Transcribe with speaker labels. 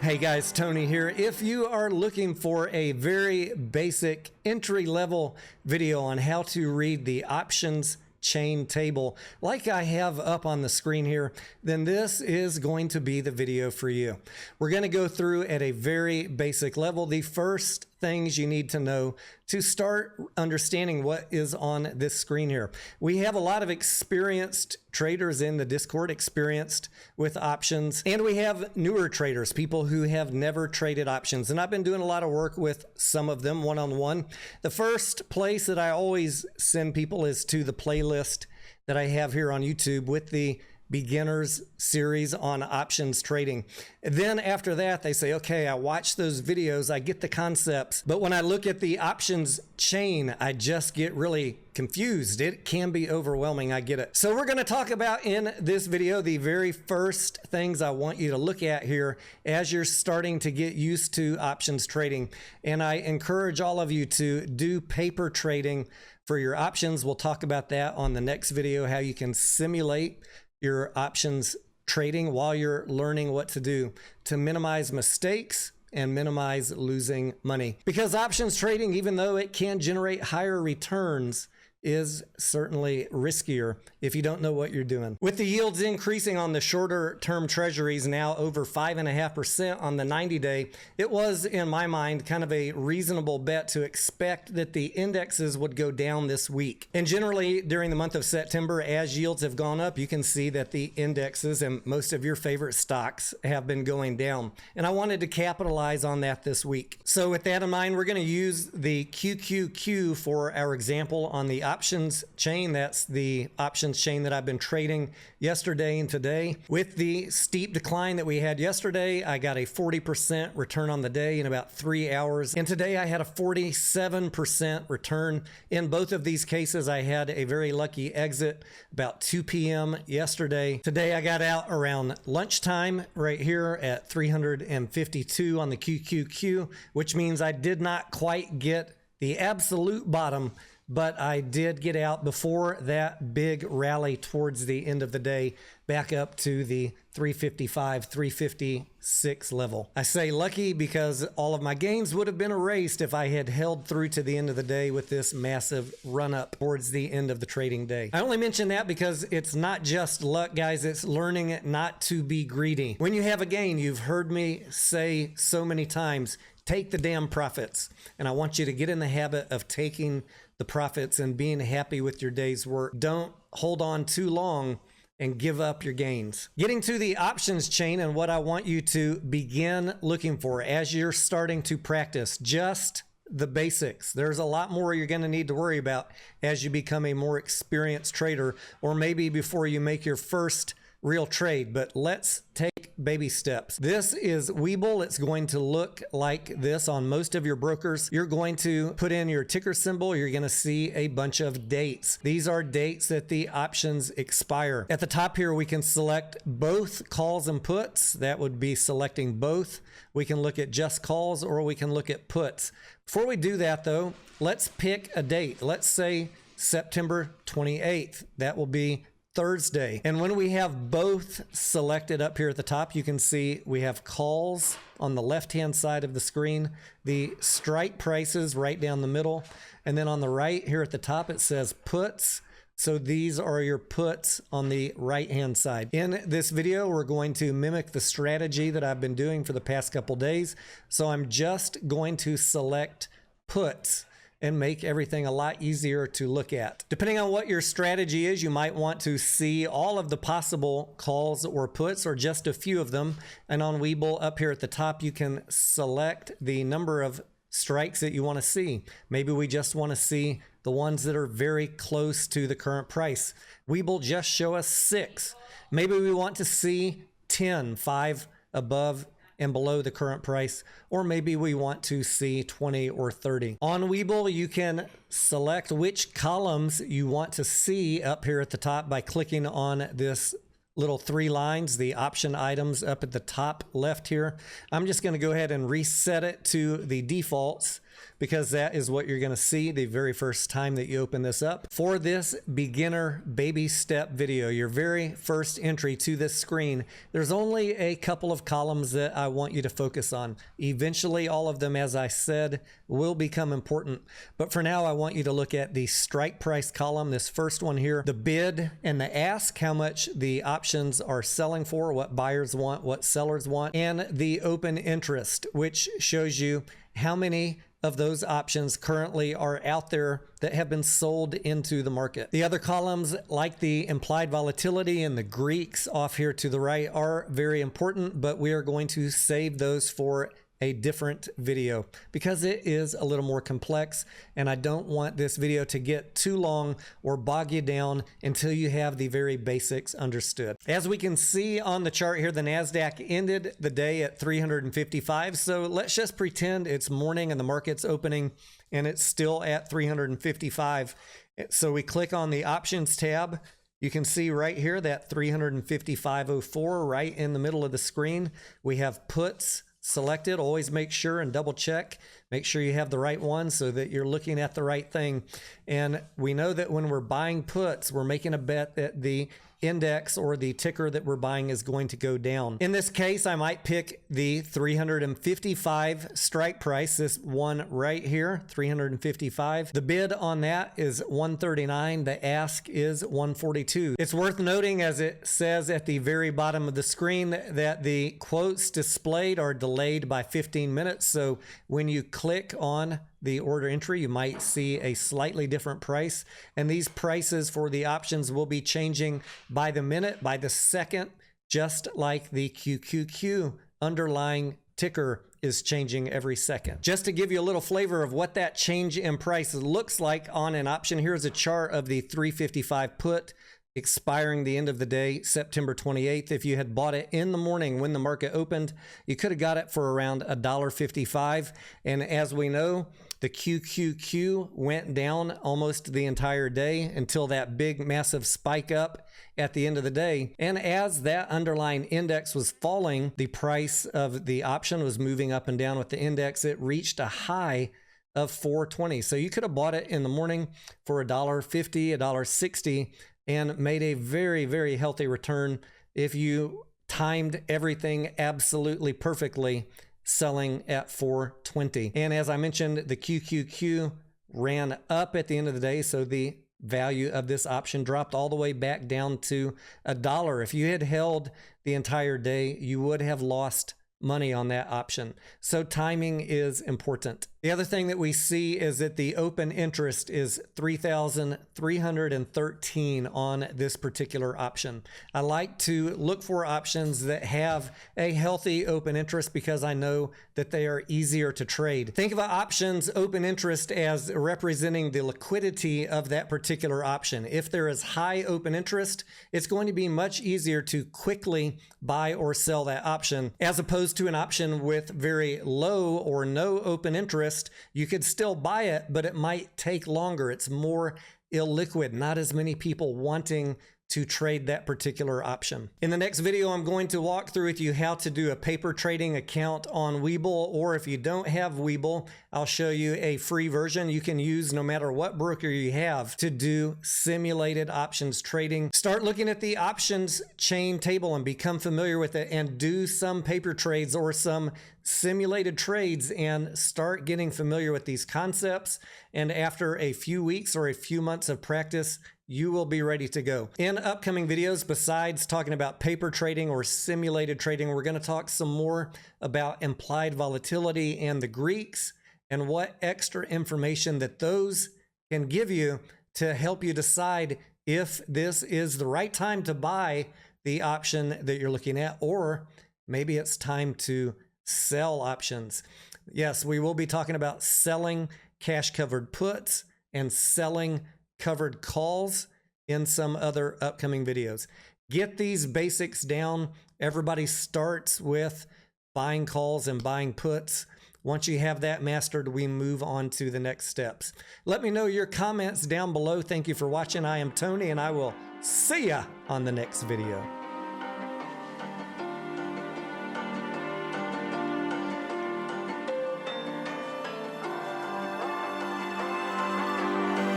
Speaker 1: Hey guys, Tony here. If you are looking for a very basic entry-level video on how to read the options chain table like I have up on the screen here, then this is going to be the video for you. We're going to go through at a very basic level the first things you need to know to start understanding what is on this screen here. We have a lot of experienced traders in the Discord, experienced with options, and we have newer traders, people who have never traded options. And I've been doing a lot of work with some of them one-on-one. The first place that I always send people is to the playlist that I have here on YouTube with the beginners series on options trading. Then after that, they say, okay, I watch those videos, I get the concepts, but when I look at the options chain, I just get really confused. It can be overwhelming, I get it. So we're gonna talk about in this video the very first things I want you to look at here as you're starting to get used to options trading. And I encourage all of you to do paper trading for your options. We'll talk about that on the next video, how you can simulate your options trading while you're learning what to do to minimize mistakes and minimize losing money. Because options trading, even though it can generate higher returns, is certainly riskier if you don't know what you're doing. With the yields increasing on the shorter term treasuries, now over 5.5% on the 90-day, it was, in my mind, kind of a reasonable bet to expect that the indexes would go down this week. And generally, during the month of September, as yields have gone up, you can see that the indexes and most of your favorite stocks have been going down. And I wanted to capitalize on that this week. So with that in mind, we're going to use the QQQ for our example on the options chain. That's the options chain that I've been trading yesterday and today. With the steep decline that we had yesterday, I got a 40% return on the day in about 3 hours. And today I had a 47% return. In both of these cases, I had a very lucky exit about 2 p.m. yesterday. Today I got out around lunchtime right here at 352 on the QQQ, which means I did not quite get the absolute bottom, but I did get out before that big rally towards the end of the day, back up to the 355, 356 level. I say lucky because all of my gains would have been erased if I had held through to the end of the day with this massive run up towards the end of the trading day. I only mention that because it's not just luck, guys. It's learning not to be greedy. When you have a gain, you've heard me say so many times, take the damn profits. And I want you to get in the habit of taking the profits and being happy with your day's work. Don't hold on too long and give up your gains. Getting to the options chain and what I want you to begin looking for as you're starting to practice, just the basics. There's a lot more you're going to need to worry about as you become a more experienced trader, or maybe before you make your first real trade. But let's take baby steps. This is Webull. It's going to look like this on most of your brokers. You're going to put in your ticker symbol. You're going to see a bunch of dates. These are dates that the options expire. At the top here, we can select both calls and puts. That would be selecting both. We can look at just calls, or we can look at puts. Before we do that though, let's pick a date. Let's say September 28th. That will be Thursday. And when we have both selected up here at the top, you can see we have calls on the left-hand side of the screen, the strike prices right down the middle, and then on the right here at the top, it says puts. So these are your puts on the right-hand side. In this video, we're going to mimic the strategy that I've been doing for the past couple days. So I'm just going to select puts and make everything a lot easier to look at. Depending on what your strategy is, you might want to see all of the possible calls or puts, or just a few of them. And on Webull up here at the top, you can select the number of strikes that you want to see. Maybe we just want to see the ones that are very close to the current price. Webull just show us 6. Maybe we want to see 10, 5 above and below the current price, or maybe we want to see 20 or 30. On Webull, you can select which columns you want to see up here at the top by clicking on this little 3 lines, the option items up at the top left here. I'm just going to go ahead and reset it to the defaults because that is what you're going to see the very first time that you open this up. For this beginner baby step video, your very first entry to this screen, there's only a couple of columns that I want you to focus on. Eventually, all of them, as I said, will become important. But for now, I want you to look at the strike price column, this first one here, the bid and the ask, how much the options are selling for, what buyers want, what sellers want, and the open interest, which shows you how many of those options currently are out there that have been sold into the market. The other columns, like the implied volatility and the Greeks off here to the right, are very important, but we are going to save those for a different video because it is a little more complex, and I don't want this video to get too long or bog you down until you have the very basics understood. As we can see on the chart here, the NASDAQ ended the day at 355. So let's just pretend it's morning and the market's opening and it's still at 355. So we click on the options tab. You can see right here that 355.04 right in the middle of the screen. We have puts selected. Always make sure and double check. Make sure you have the right one so that you're looking at the right thing. And we know that when we're buying puts, we're making a bet that the index or the ticker that we're buying is going to go down. In this case, I might pick the 355 strike price, this one right here, 355. The bid on that is 139. The ask is 142. It's worth noting, as it says at the very bottom of the screen, that the quotes displayed are delayed by 15 minutes. So when you click on the order entry, you might see a slightly different price, and these prices for the options will be changing by the minute, by the second, just like the QQQ underlying ticker is changing every second. Just to give you a little flavor of what that change in price looks like on an option, here's a chart of the 355 put expiring the end of the day, September 28th. If you had bought it in the morning when the market opened, you could have got it for around $1.55. And as we know, the QQQ went down almost the entire day until that big massive spike up at the end of the day. And as that underlying index was falling, the price of the option was moving up and down with the index. It reached a high of 420. So you could have bought it in the morning for $1.50, $1.60, and made a very, very healthy return if you timed everything absolutely perfectly, selling at 420. And as I mentioned, the QQQ ran up at the end of the day, so the value of this option dropped all the way back down to $1. If you had held the entire day, you would have lost money on that option. So timing is important. The other thing that we see is that the open interest is 3,313 on this particular option. I like to look for options that have a healthy open interest because I know that they are easier to trade. Think of options open interest as representing the liquidity of that particular option. If there is high open interest, it's going to be much easier to quickly buy or sell that option, as opposed to an option with very low or no open interest. You could still buy it, but it might take longer. It's more illiquid, not as many people wanting to trade that particular option. In the next video, I'm going to walk through with you how to do a paper trading account on Webull, or if you don't have Webull, I'll show you a free version you can use no matter what broker you have to do simulated options trading. Start looking at the options chain table and become familiar with it, and do some paper trades or some simulated trades and start getting familiar with these concepts. And after a few weeks or a few months of practice, you will be ready to go. In upcoming videos, besides talking about paper trading or simulated trading, we're going to talk some more about implied volatility and the Greeks and what extra information that those can give you to help you decide if this is the right time to buy the option that you're looking at, or maybe it's time to sell options. Yes, we will be talking about selling cash covered puts and selling covered calls in some other upcoming videos. Get these basics down. Everybody starts with buying calls and buying puts. Once you have that mastered, we move on to the next steps. Let me know your comments down below. Thank you for watching. I am Tony, and I will see ya on the next video.